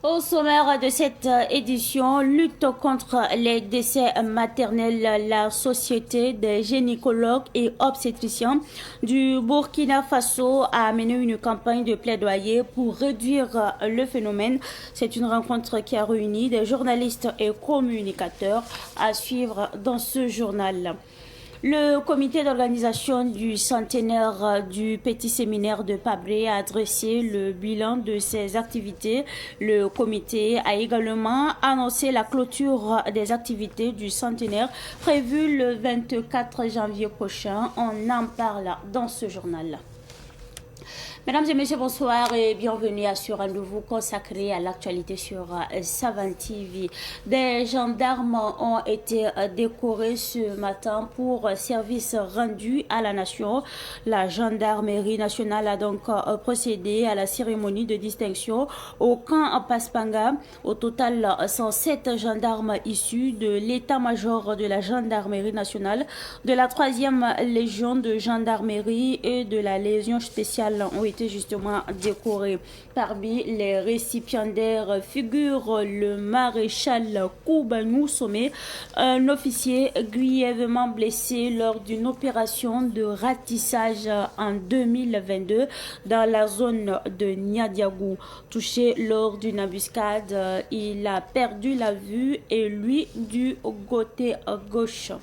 Au sommaire de cette édition, lutte contre les décès maternels, la Société des gynécologues et obstétriciens du Burkina Faso a mené une campagne de plaidoyer pour réduire le phénomène. C'est une rencontre qui a réuni des journalistes et communicateurs à suivre dans ce journal. Le comité d'organisation du centenaire du petit séminaire de Pabré a dressé le bilan de ses activités. Le comité a également annoncé la clôture des activités du centenaire prévue le 24 janvier prochain. On en parle dans ce journal. Mesdames et messieurs, bonsoir et bienvenue à ce rendez-vous consacré à l'actualité sur Savan TV. Des gendarmes ont été décorés ce matin pour service rendu à la nation. La gendarmerie nationale a donc procédé à la cérémonie de distinction au camp Paspanga. Au total, 107 gendarmes issus de l'état-major de la gendarmerie nationale, de la 3e légion de gendarmerie et de la légion spéciale ont été justement décorés. Parmi les récipiendaires figure le maréchal Koubanou Somé, un officier grièvement blessé lors d'une opération de ratissage en 2022 dans la zone de Niadiagou. Touché lors d'une embuscade, il a perdu la vue et lui du côté gauche.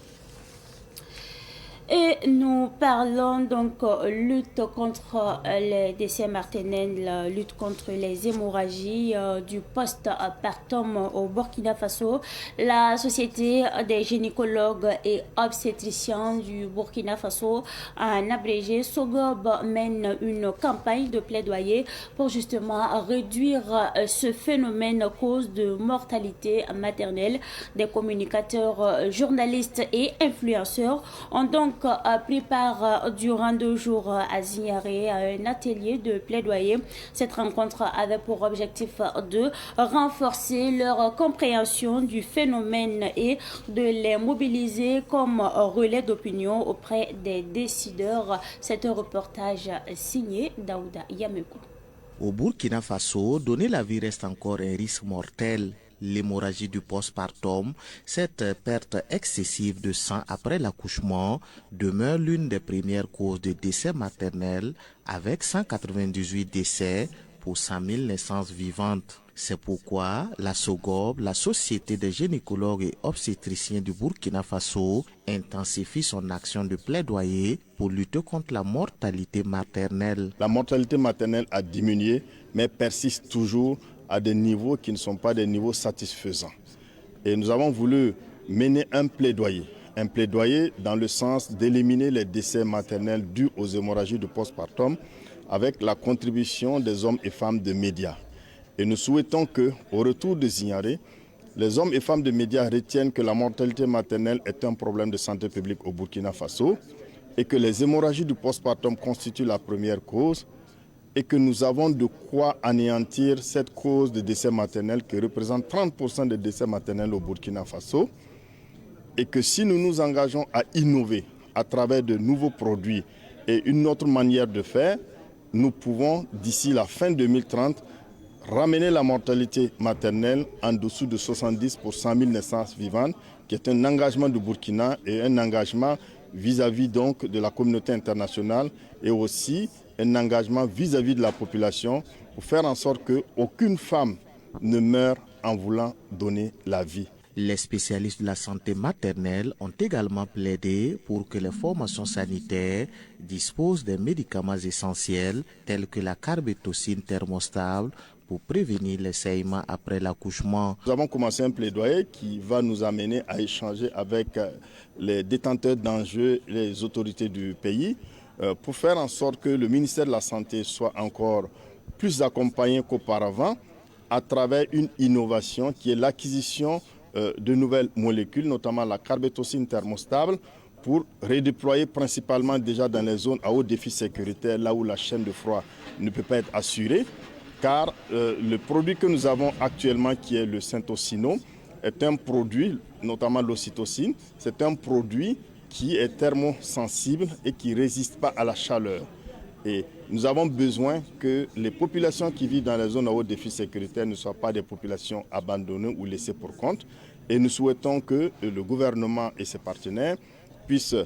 Et nous parlons donc lutte contre les décès maternels, lutte contre les hémorragies du postpartum au Burkina Faso. La Société des gynécologues et obstétriciens du Burkina Faso, en abrégé, SOGOB, mène une campagne de plaidoyer pour justement réduire ce phénomène cause de mortalité maternelle. Des communicateurs, journalistes et influenceurs ont donc pris part durant 2 jours à Zignaré à un atelier de plaidoyer. Cette rencontre avait pour objectif de renforcer leur compréhension du phénomène et de les mobiliser comme relais d'opinion auprès des décideurs. C'est un reportage signé Daouda Yameko. Au Burkina Faso, donner la vie reste encore un risque mortel. L'hémorragie du postpartum, cette perte excessive de sang après l'accouchement, demeure l'une des premières causes de décès maternels avec 198 décès pour 100 000 naissances vivantes. C'est pourquoi la SOGOB, la Société des gynécologues et obstétriciens du Burkina Faso, intensifie son action de plaidoyer pour lutter contre la mortalité maternelle. La mortalité maternelle a diminué, mais persiste toujours à des niveaux qui ne sont pas des niveaux satisfaisants. Et nous avons voulu mener un plaidoyer dans le sens d'éliminer les décès maternels dus aux hémorragies du postpartum avec la contribution des hommes et femmes de médias. Et nous souhaitons qu'au retour de Zignaré, les hommes et femmes de médias retiennent que la mortalité maternelle est un problème de santé publique au Burkina Faso et que les hémorragies du postpartum constituent la première cause et que nous avons de quoi anéantir cette cause de décès maternel qui représente 30% des décès maternels au Burkina Faso et que si nous nous engageons à innover à travers de nouveaux produits et une autre manière de faire, nous pouvons d'ici la fin 2030 ramener la mortalité maternelle en dessous de 70 pour 100 000 naissances vivantes, qui est un engagement du Burkina et un engagement vis-à-vis donc de la communauté internationale et aussi un engagement vis-à-vis de la population pour faire en sorte qu'aucune femme ne meure en voulant donner la vie. Les spécialistes de la santé maternelle ont également plaidé pour que les formations sanitaires disposent des médicaments essentiels tels que la carbétocine thermostable pour prévenir les saignements après l'accouchement. Nous avons commencé un plaidoyer qui va nous amener à échanger avec les détenteurs d'enjeux, les autorités du pays, pour faire en sorte que le ministère de la Santé soit encore plus accompagné qu'auparavant à travers une innovation qui est l'acquisition de nouvelles molécules, notamment la carbétocine thermostable, pour redéployer principalement déjà dans les zones à haut défi sécuritaire, là où la chaîne de froid ne peut pas être assurée, car le produit que nous avons actuellement, qui est le syntocino, est un produit, notamment l'ocytocine, c'est un produit qui est thermosensible et qui ne résiste pas à la chaleur. Et nous avons besoin que les populations qui vivent dans les zones à haut défi sécuritaire ne soient pas des populations abandonnées ou laissées pour compte. Et nous souhaitons que le gouvernement et ses partenaires puissent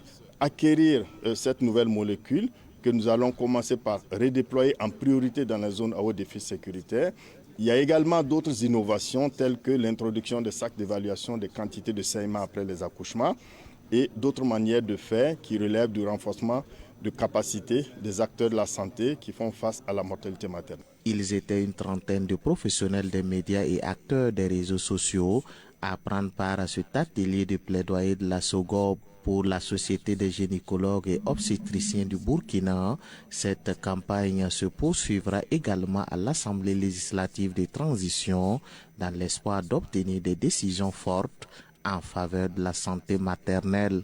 acquérir cette nouvelle molécule que nous allons commencer par redéployer en priorité dans les zones à haut défi sécuritaire. Il y a également d'autres innovations telles que l'introduction des sacs d'évaluation des quantités de saignements après les accouchements et d'autres manières de faire qui relèvent du renforcement de capacité des acteurs de la santé qui font face à la mortalité maternelle. Ils étaient une trentaine de professionnels des médias et acteurs des réseaux sociaux à prendre part à cet atelier de plaidoyer de la SOGOB pour la Société des gynécologues et obstétriciens du Burkina. Cette campagne se poursuivra également à l'Assemblée législative de transition dans l'espoir d'obtenir des décisions fortes en faveur de la santé maternelle.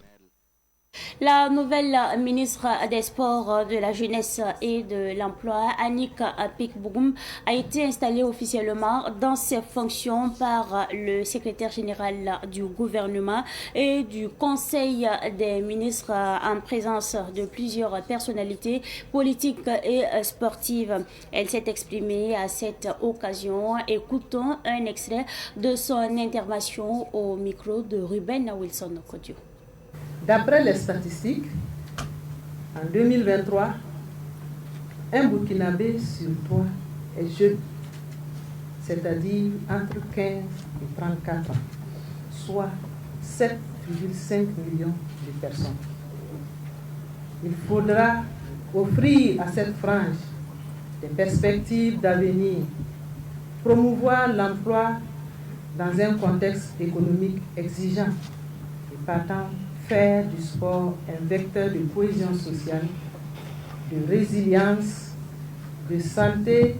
La nouvelle ministre des Sports, de la Jeunesse et de l'Emploi, Annick Pikboum, a été installée officiellement dans ses fonctions par le secrétaire général du gouvernement et du Conseil des ministres en présence de plusieurs personnalités politiques et sportives. Elle s'est exprimée à cette occasion. Écoutons un extrait de son intervention au micro de Ruben Wilson Kodio. D'après les statistiques, en 2023, un Burkinabé sur 3 est jeune, c'est-à-dire entre 15 et 34 ans, soit 7,5 millions de personnes. Il faudra offrir à cette frange des perspectives d'avenir, promouvoir l'emploi dans un contexte économique exigeant et partant faire du sport un vecteur de cohésion sociale, de résilience, de santé,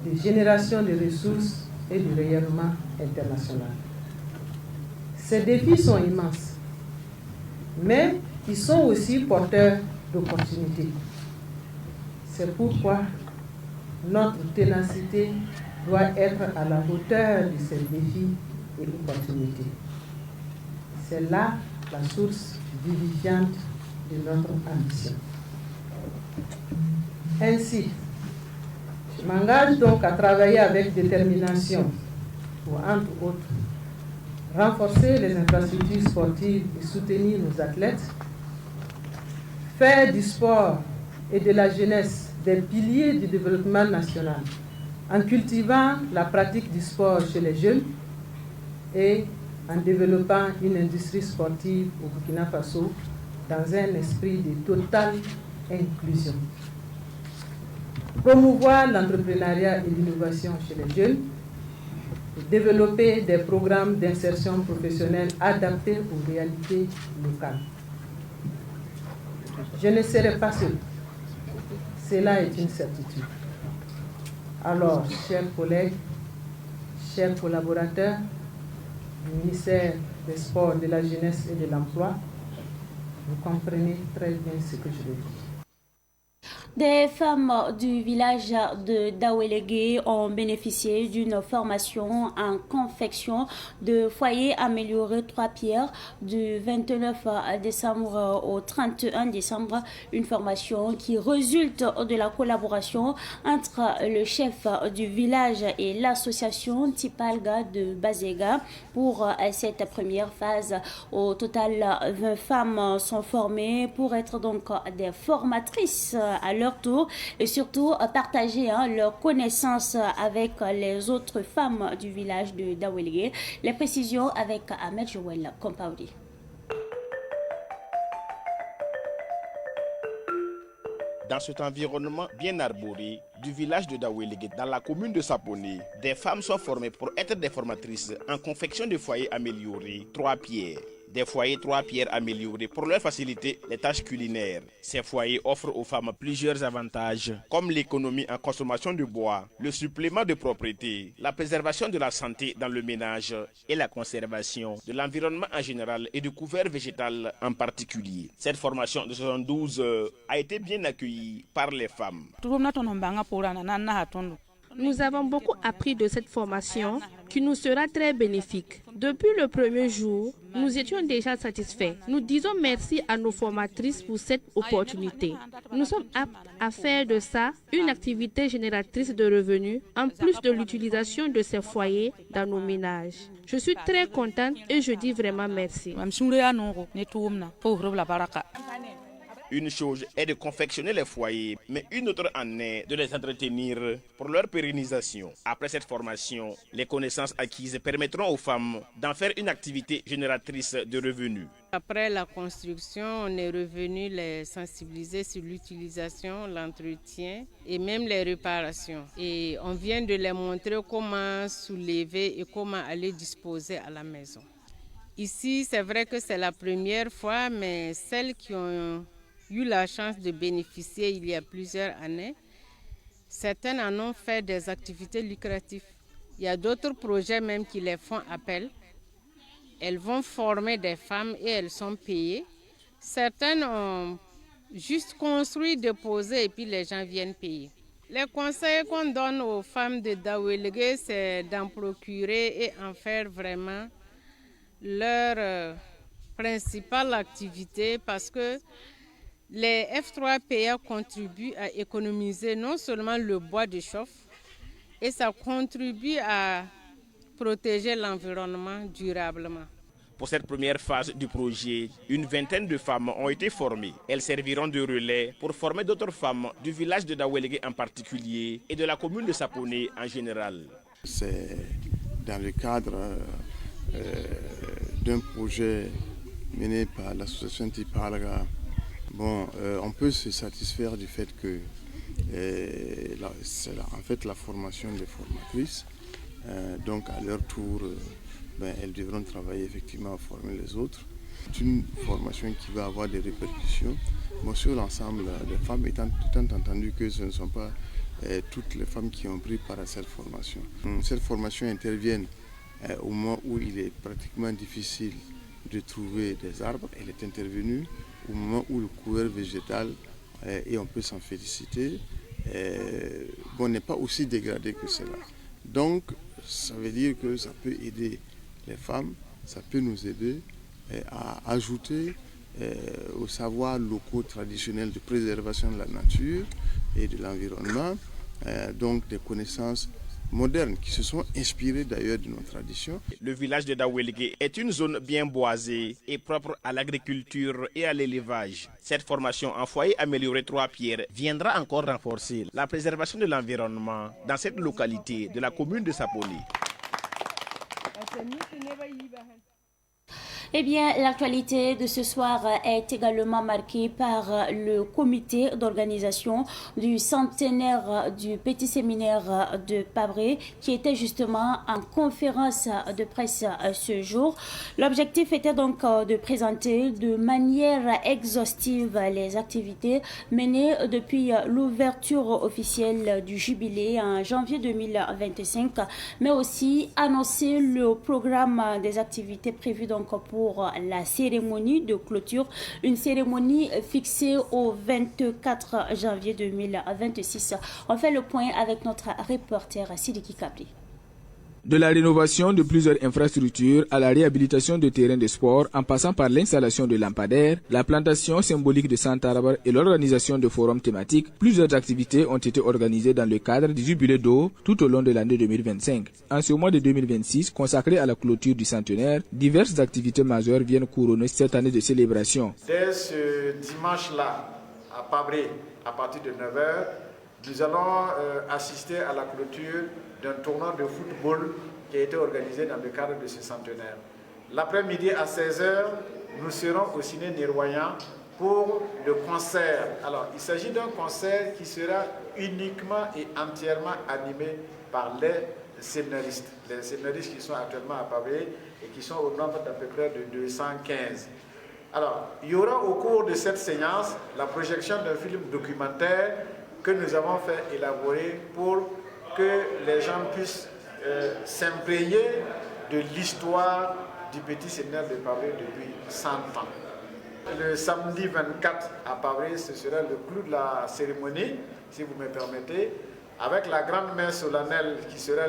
de génération de ressources et de rayonnement international. Ces défis sont immenses, mais ils sont aussi porteurs d'opportunités. C'est pourquoi notre ténacité doit être à la hauteur de ces défis et opportunités. C'est là la source vivifiante de notre ambition. Ainsi, je m'engage donc à travailler avec détermination pour, entre autres, renforcer les infrastructures sportives et soutenir nos athlètes, faire du sport et de la jeunesse des piliers du développement national en cultivant la pratique du sport chez les jeunes et en développant une industrie sportive au Burkina Faso dans un esprit de totale inclusion. Promouvoir l'entrepreneuriat et l'innovation chez les jeunes, et développer des programmes d'insertion professionnelle adaptés aux réalités locales. Je ne serai pas seul. Cela est une certitude. Alors, chers collègues, chers collaborateurs, du ministère des Sports, de la Jeunesse et de l'Emploi, vous comprenez très bien ce que je veux dire. Des femmes du village de Daouelégué ont bénéficié d'une formation en confection de foyers améliorés 3 pierres du 29 décembre au 31 décembre. Une formation qui résulte de la collaboration entre le chef du village et l'association Tipalga de Bazega. Pour cette première phase, au total, 20 femmes sont formées pour être donc des formatrices à leur tour et surtout partager leurs connaissances avec les autres femmes du village de Daouelégué. Les précisions avec Ahmed Joël Kompaoudi. Dans cet environnement bien arboré du village de Daouelégué, dans la commune de Saponi, des femmes sont formées pour être des formatrices en confection de foyers améliorés 3 pierres. Des foyers 3 pierres améliorés pour leur faciliter les tâches culinaires. Ces foyers offrent aux femmes plusieurs avantages, comme l'économie en consommation de bois, le supplément de propriété, la préservation de la santé dans le ménage et la conservation de l'environnement en général et du couvert végétal en particulier. Cette formation de 72 heures a été bien accueillie par les femmes. Nous avons beaucoup appris de cette formation qui nous sera très bénéfique. Depuis le premier jour, nous étions déjà satisfaits. Nous disons merci à nos formatrices pour cette opportunité. Nous sommes aptes à faire de ça une activité génératrice de revenus, en plus de l'utilisation de ces foyers dans nos ménages. Je suis très contente et je dis vraiment merci. Une chose est de confectionner les foyers, mais une autre en est de les entretenir pour leur pérennisation. Après cette formation, les connaissances acquises permettront aux femmes d'en faire une activité génératrice de revenus. Après la construction, on est revenu les sensibiliser sur l'utilisation, l'entretien et même les réparations. Et on vient de les montrer comment soulever et comment aller disposer à la maison. Ici, c'est vrai que c'est la première fois, mais celles qui ont eu la chance de bénéficier il y a plusieurs années, certaines en ont fait des activités lucratives. Il y a d'autres projets même qui les font appel. Elles vont former des femmes et elles sont payées. Certaines ont juste construit, déposé et puis les gens viennent payer. Les conseils qu'on donne aux femmes de Daouélégué, c'est d'en procurer et en faire vraiment leur principale activité parce que les F3PA contribuent à économiser non seulement le bois de chauffe, et ça contribue à protéger l'environnement durablement. Pour cette première phase du projet, une vingtaine de femmes ont été formées. Elles serviront de relais pour former d'autres femmes du village de Daouélégué en particulier et de la commune de Saponé en général. C'est dans le cadre d'un projet mené par l'association Tipalaga. On peut se satisfaire du fait que c'est en fait la formation des formatrices. Donc à leur tour, elles devront travailler effectivement à former les autres. C'est une formation qui va avoir des répercussions sur l'ensemble des femmes, étant entendu que ce ne sont pas toutes les femmes qui ont pris part à cette formation. Cette formation intervient au moment où il est pratiquement difficile de trouver des arbres. Elle est intervenue au moment où le couvert végétal, et on peut s'en féliciter, n'est pas aussi dégradé que cela. Donc, ça veut dire que ça peut aider les femmes, ça peut nous aider à ajouter aux savoirs locaux traditionnels de préservation de la nature et de l'environnement, donc des connaissances modernes qui se sont inspirées d'ailleurs de nos traditions. Le village de Daouélégué est une zone bien boisée et propre à l'agriculture et à l'élevage. Cette formation en foyer amélioré Trois-Pierres viendra encore renforcer la préservation de l'environnement dans cette localité de la commune de Saponé. Eh bien, l'actualité de ce soir est également marquée par le comité d'organisation du centenaire du petit séminaire de Pabré qui était justement en conférence de presse ce jour. L'objectif était donc de présenter de manière exhaustive les activités menées depuis l'ouverture officielle du jubilé en janvier 2025, mais aussi annoncer le programme des activités prévues donc pour la cérémonie de clôture, une cérémonie fixée au 24 janvier 2026. On fait le point avec notre reporter Sidiki Kabri. De la rénovation de plusieurs infrastructures à la réhabilitation de terrains de sport en passant par l'installation de lampadaires, la plantation symbolique de 100 arbres et l'organisation de forums thématiques, plusieurs activités ont été organisées dans le cadre du jubilé d'eau tout au long de l'année 2025. En ce mois de 2026, consacré à la clôture du centenaire, diverses activités majeures viennent couronner cette année de célébration. Dès ce dimanche-là, à Pabré, à partir de 9h, nous allons assister à la clôture d'un tournoi de football qui a été organisé dans le cadre de ce centenaire. L'après-midi à 16h, nous serons au ciné Néroyan pour le concert. Alors, il s'agit d'un concert qui sera uniquement et entièrement animé par les scénaristes. Les scénaristes qui sont actuellement à Pabré et qui sont au nombre d'à peu près de 215. Alors, il y aura au cours de cette séance la projection d'un film documentaire que nous avons fait élaborer pour que les gens puissent s'imprégner de l'histoire du petit séminaire de Pabré depuis 100 ans. Le samedi 24 à Pabré, ce sera le clou de la cérémonie, si vous me permettez, avec la grande messe solennelle qui sera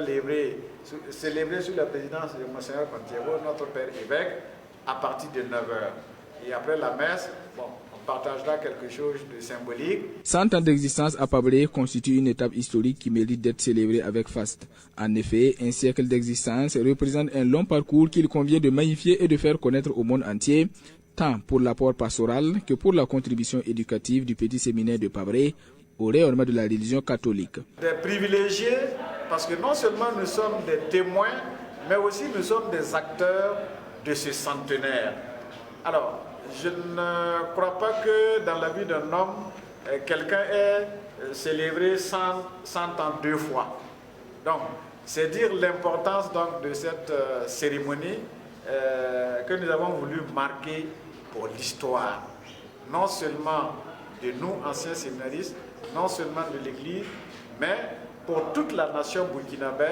célébrée sous la présidence de Monseigneur Contiero, notre père évêque, à partir de 9h. Et après la messe, on partagera quelque chose de symbolique. 100 ans d'existence à Pabré constitue une étape historique qui mérite d'être célébrée avec faste. En effet, un siècle d'existence représente un long parcours qu'il convient de magnifier et de faire connaître au monde entier, tant pour l'apport pastoral que pour la contribution éducative du petit séminaire de Pabré au rayonnement de la religion catholique. Des privilégiés, parce que non seulement nous sommes des témoins, mais aussi nous sommes des acteurs de ce centenaire. Alors, je ne crois pas que dans la vie d'un homme, quelqu'un ait célébré 100 ans 2 fois. Donc, c'est dire l'importance donc de cette cérémonie que nous avons voulu marquer pour l'histoire, non seulement de nous, anciens séminaristes, non seulement de l'Église, mais pour toute la nation burkinabé,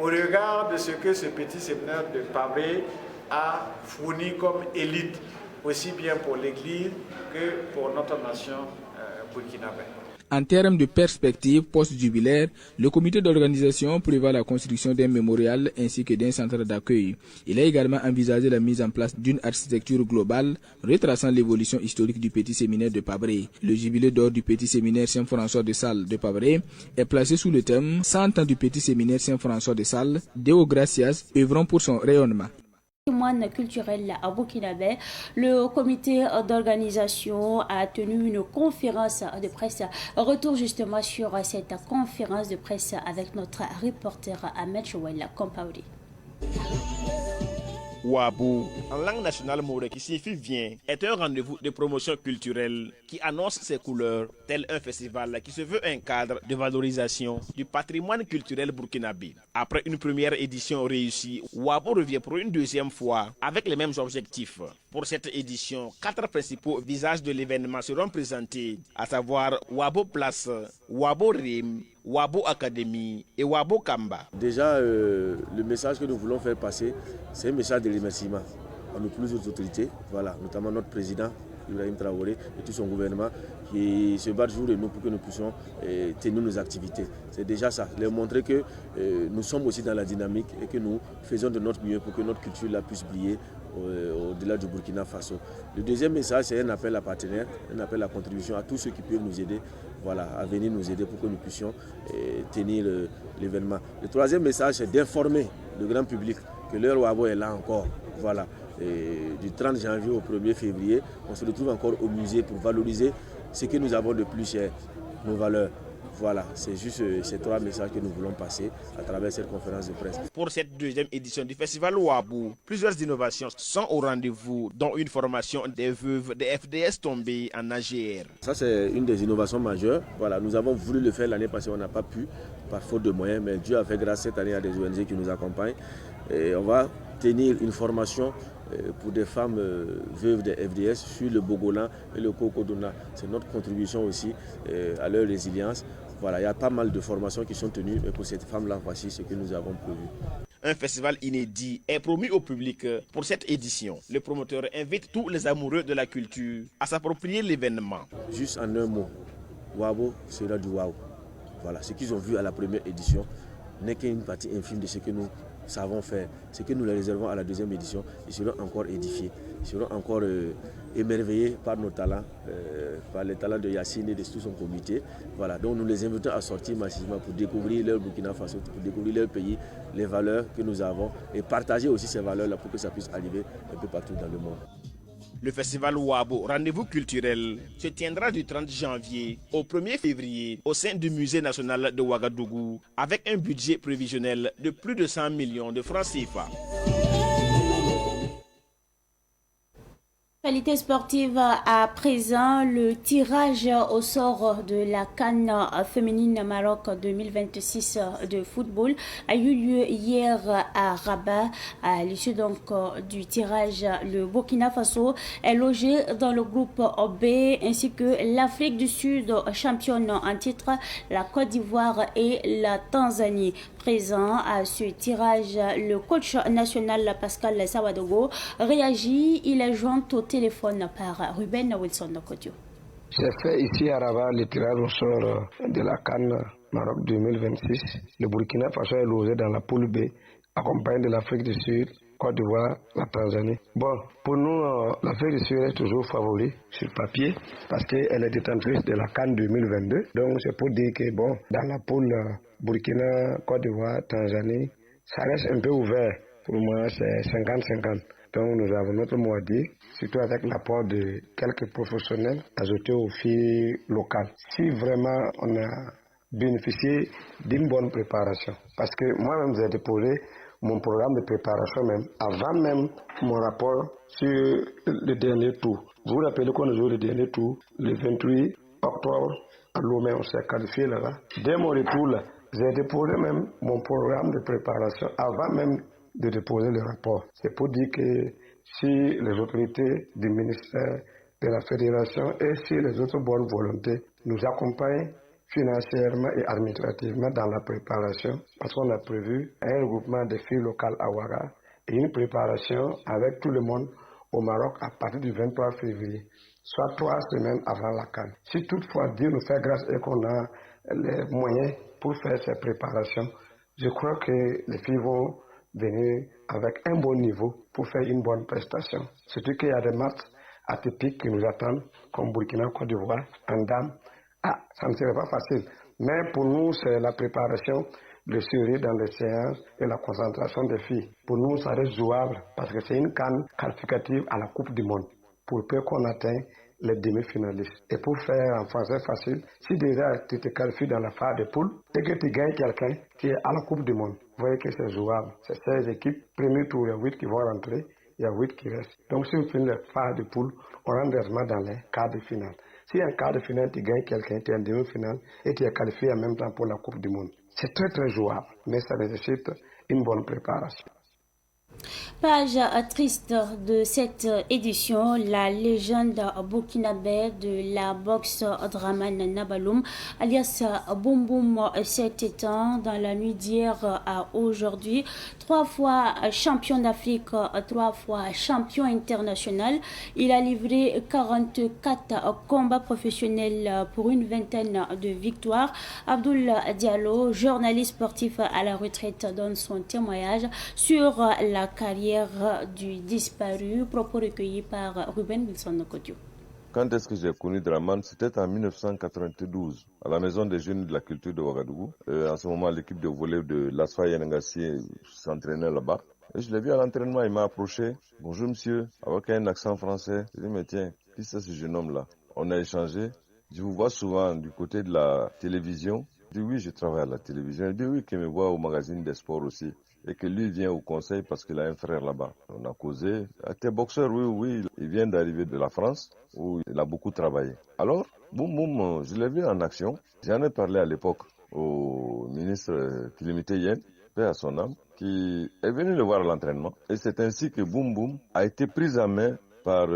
au regard de ce que ce petit séminaire de Pabré a fourni comme élite, aussi bien pour l'Église que pour notre nation burkinabé. En termes de perspective post-jubilaire, le comité d'organisation prévoit la construction d'un mémorial ainsi que d'un centre d'accueil. Il a également envisagé la mise en place d'une architecture globale retraçant l'évolution historique du petit séminaire de Pabré. Le jubilé d'or du petit séminaire Saint-François de Sales de Pabré est placé sous le thème 100 ans du petit séminaire Saint-François de Sales, Deo Gracias, œuvrant pour son rayonnement. Patrimoine culturel à Burkinabé, le comité d'organisation a tenu une conférence de presse. Retour justement sur cette conférence de presse avec notre reporter Ahmed Chouela Kompaouri. Wabo, en langue nationale maure qui signifie viens, est un rendez-vous de promotion culturelle qui annonce ses couleurs, tel un festival qui se veut un cadre de valorisation du patrimoine culturel burkinabé. Après une première édition réussie, Wabo revient pour une deuxième fois avec les mêmes objectifs. Pour cette édition, 4 principaux visages de l'événement seront présentés, à savoir Wabo Place, Wabo Rim, Wabo Academy et Wabo Kamba. Déjà, le message que nous voulons faire passer, c'est un message de remerciement à nos plus hautes autorités, voilà, notamment notre président, Ibrahim Traoré, et tout son gouvernement, qui se battent jour et nuit pour que nous puissions tenir nos activités. C'est déjà ça, leur montrer que nous sommes aussi dans la dynamique et que nous faisons de notre mieux pour que notre culture là puisse briller au-delà du Burkina Faso. Le deuxième message, c'est un appel à partenaires, un appel à contribution à tous ceux qui peuvent nous aider, voilà, à venir nous aider pour que nous puissions tenir l'événement. Le troisième message, c'est d'informer le grand public que l'heure Wabo est là encore. Voilà. Et du 30 janvier au 1er février, on se retrouve encore au musée pour valoriser ce que nous avons de plus cher, nos valeurs. Voilà, c'est juste ces 3 messages que nous voulons passer à travers cette conférence de presse. Pour cette deuxième édition du festival Wabo, plusieurs innovations sont au rendez-vous, dont une formation des veuves des FDS tombées en AGR. Ça, c'est une des innovations majeures. Voilà, nous avons voulu le faire l'année passée, on n'a pas pu, par faute de moyens, mais Dieu a fait grâce cette année à des ONG qui nous accompagnent. Et on va tenir une formation pour des femmes veuves des FDS sur le Bogolan et le Kokodona. C'est notre contribution aussi à leur résilience. Voilà, il y a pas mal de formations qui sont tenues, mais pour cette femme-là, voici ce que nous avons prévu. Un festival inédit est promis au public pour cette édition. Le promoteur invite tous les amoureux de la culture à s'approprier l'événement. Juste en un mot, Wabo sera du Wabo. Voilà, ce qu'ils ont vu à la première édition n'est qu'une partie infime de ce que nous savons faire. Ce que nous les réservons à la deuxième édition, ils seront encore édifiés, ils seront encore émerveillés par nos talents, par les talents de Yacine et de tout son comité. Voilà, donc nous les invitons à sortir massivement pour découvrir leur Burkina Faso, pour découvrir leur pays, les valeurs que nous avons et partager aussi ces valeurs-là pour que ça puisse arriver un peu partout dans le monde. Le festival Wabo, rendez-vous culturel, se tiendra du 30 janvier au 1er février au sein du Musée national de Ouagadougou avec un budget prévisionnel de plus de 100 millions de francs CFA. Qualité sportive à présent, le tirage au sort de la CAN féminine Maroc 2026 de football a eu lieu hier à Rabat. À l'issue donc du tirage, le Burkina Faso est logé dans le groupe B ainsi que l'Afrique du Sud, championne en titre, la Côte d'Ivoire et la Tanzanie. Présent à ce tirage, le coach national Pascal Sawadogo réagit. Il est joint au téléphone par Ruben Wilson Kodio. J'ai fait ici à Rabat le tirage au sort de la CAN Maroc 2026. Le Burkina Faso est logé dans la poule B, accompagné de l'Afrique du Sud, Côte d'Ivoire, la Tanzanie. Bon, pour nous, l'Afrique du Sud est toujours favori sur papier parce qu'elle est détentrice de la CAN 2022. Donc c'est pour dire que bon, dans la poule Burkina, Côte d'Ivoire, Tanzanie, ça reste un peu ouvert. Pour moi, c'est 50-50. Donc nous avons notre mot à dire, surtout avec l'apport de quelques professionnels ajoutés aux filles locales. Si vraiment on a bénéficié d'une bonne préparation, parce que moi-même j'ai déposé mon programme de préparation même avant même mon rapport sur le dernier tour. Vous vous rappelez qu'on a joué le dernier tour, le 28 octobre, à Lomé, on s'est qualifié là-bas. Dès mon retour là, j'ai déposé même mon programme de préparation avant même de déposer le rapport. C'est pour dire que si les autorités du ministère de la Fédération et si les autres bonnes volontés nous accompagnent financièrement et administrativement dans la préparation, parce qu'on a prévu un regroupement des filles locales à Ouaga et une préparation avec tout le monde au Maroc à partir du 23 février, soit 3 semaines avant la CAN. Si toutefois Dieu nous fait grâce et qu'on a les moyens pour faire ces préparations, je crois que les filles vont venir avec un bon niveau pour faire une bonne prestation. Surtout qu'il y a des matchs atypiques qui nous attendent, comme Burkina, Côte d'Ivoire, en dames. Ça ne serait pas facile. Mais pour nous, c'est la préparation, le suivi dans les séances et la concentration des filles. Pour nous, ça reste jouable parce que c'est une CAN qualificative à la Coupe du Monde pour peu qu'on atteigne les demi-finalistes. Et pour faire en français facile, si déjà tu te qualifies dans la phase de poule et que tu gagnes quelqu'un qui est à la Coupe du Monde, vous voyez que c'est jouable. C'est 16 équipes. Premier tour, il y a 8 qui vont rentrer, il y a 8 qui restent. Donc si on finit la phase de poule, on rentre directement dans les quarts de finale. Si en quart de finale, tu gagnes quelqu'un, tu es en demi-finale et tu es qualifié en même temps pour la Coupe du Monde. C'est très très jouable, mais ça nécessite une bonne préparation. Page triste de cette édition, la légende burkinabé de la boxe Dramane Nabaloum, alias Boum Boum, s'est éteint dans la nuit d'hier à aujourd'hui. 3 fois champion d'Afrique, 3 fois champion international. Il a livré 44 combats professionnels pour une vingtaine de victoires. Abdoul Diallo, journaliste sportif à la retraite, donne son témoignage sur la carrière du disparu, propos recueillis par Ruben Wilson Kodio. Quand est-ce que j'ai connu Dramane? C'était en 1992, à la Maison des Jeunes de la Culture de Ouagadougou. En ce moment, l'équipe de volley de l'Asfa Yenengassi s'entraînait là-bas. Et je l'ai vu à l'entraînement, il m'a approché. « Bonjour monsieur », avec un accent français. Je lui ai dit « Mais tiens, qui c'est ce jeune homme-là » On a échangé. Je vous vois souvent du côté de la télévision. Je dis « Oui, je travaille à la télévision ». Il dit « Oui, qu'il me voit au magazine des sports aussi ». Et que lui vient au conseil parce qu'il a un frère là-bas. On a causé. T'es boxeur, oui. Il vient d'arriver de la France où il a beaucoup travaillé. Alors, boum, boum, je l'ai vu en action. J'en ai parlé à l'époque au ministre Kilimité Yen, paix à son âme, qui est venu le voir à l'entraînement. Et c'est ainsi que Boum Boum a été pris en main par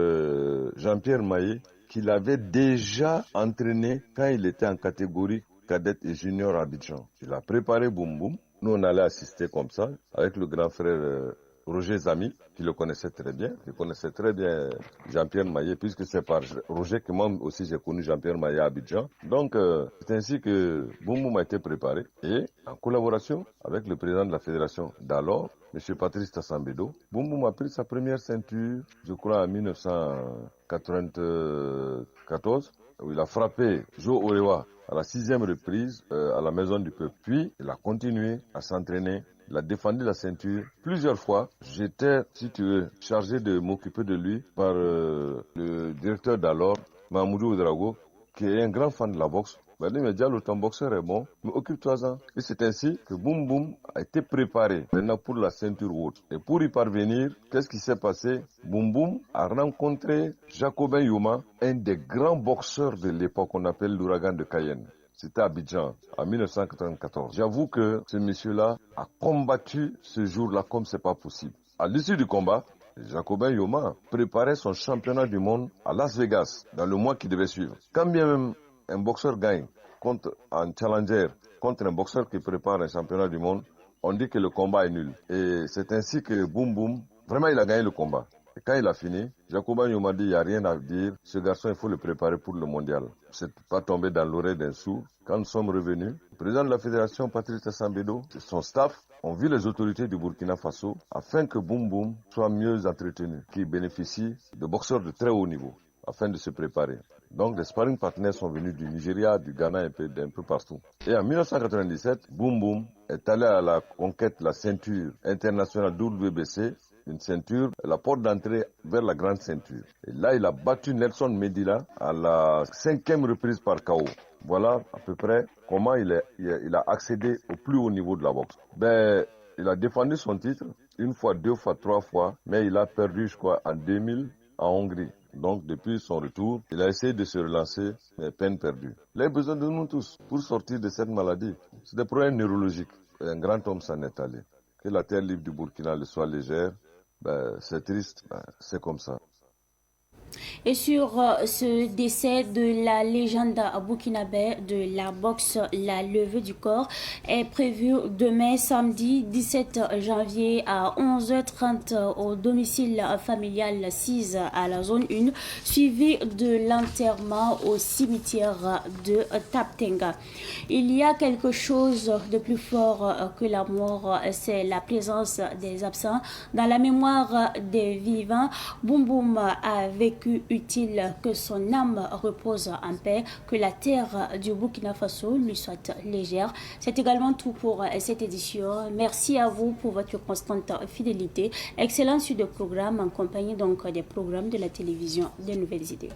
Jean-Pierre Maillet, qui l'avait déjà entraîné quand il était en catégorie cadette et junior à Abidjan. Il a préparé Boum Boum. Nous, on allait assister comme ça, avec le grand frère Roger Zami, qui le connaissait très bien. Il connaissait très bien Jean-Pierre Maillet, puisque c'est par Roger que moi aussi j'ai connu Jean-Pierre Maillet à Abidjan. Donc, c'est ainsi que Boum Boum a été préparé. Et en collaboration avec le président de la fédération d'alors, M. Patrice Tassambedo, Boum Boum a pris sa première ceinture, je crois, en 1994, où il a frappé Joe Orewa à la 6e reprise à la Maison du Peuple. Puis, il a continué à s'entraîner. Il a défendu la ceinture plusieurs fois. J'étais, si tu veux, chargé de m'occuper de lui par le directeur d'alors, Mahmoudou Ouedraogo, qui est un grand fan de la boxe. Il m'a dit, mais Diallo, ton boxeur est bon, mais occupe-toi-en. Et c'est ainsi que Boum Boum a été préparé maintenant pour la ceinture haute. Et pour y parvenir, qu'est-ce qui s'est passé? Boum Boum a rencontré Jacobin Youma, un des grands boxeurs de l'époque qu'on appelle l'ouragan de Cayenne. C'était à Abidjan, en 1994. J'avoue que ce monsieur-là a combattu ce jour-là comme c'est pas possible. À l'issue du combat, Jacobin Youma préparait son championnat du monde à Las Vegas, dans le mois qui devait suivre. Quand bien même un boxeur gagne contre un challenger, contre un boxeur qui prépare un championnat du monde, on dit que le combat est nul. Et c'est ainsi que Boum Boum, vraiment il a gagné le combat. Et quand il a fini, Jacoba m'a dit, il n'y a rien à dire, ce garçon, il faut le préparer pour le mondial. C'est pas tombé dans l'oreille d'un sourd. Quand nous sommes revenus, le président de la fédération, Patrice Sambedo, et son staff ont vu les autorités du Burkina Faso afin que Boum Boum soit mieux entretenu, qu'il bénéficie de boxeurs de très haut niveau, afin de se préparer. Donc les sparring partenaires sont venus du Nigeria, du Ghana, d'un peu partout. Et en 1997, Boum Boum est allé à la conquête de la ceinture internationale WBC, une ceinture, la porte d'entrée vers la grande ceinture. Et là, il a battu Nelson Medina à la 5e reprise par KO. Voilà à peu près comment il a accédé au plus haut niveau de la boxe. Il a défendu son titre une fois, deux fois, trois fois, mais il a perdu, je crois, en 2000 en Hongrie. Donc, depuis son retour, il a essayé de se relancer, mais peine perdue. Il a besoin de nous tous pour sortir de cette maladie. C'est des problèmes neurologiques. Un grand homme s'en est allé. Que la terre libre du Burkina le soit légère, c'est triste, c'est comme ça. Et sur ce décès de la légende burkinabé de la boxe, la levée du corps est prévue demain samedi 17 janvier à 11h30 au domicile familial 6 à la zone 1, suivi de l'enterrement au cimetière de Taptenga. Il y a quelque chose de plus fort que la mort, c'est la présence des absents dans la mémoire des vivants. Boum Boum a vécu utile, que son âme repose en paix, que la terre du Burkina Faso lui soit légère. C'est également tout pour cette édition. Merci à vous pour votre constante fidélité. Excellente suite de programmes en compagnie donc des programmes de la télévision des Nouvelles Idées.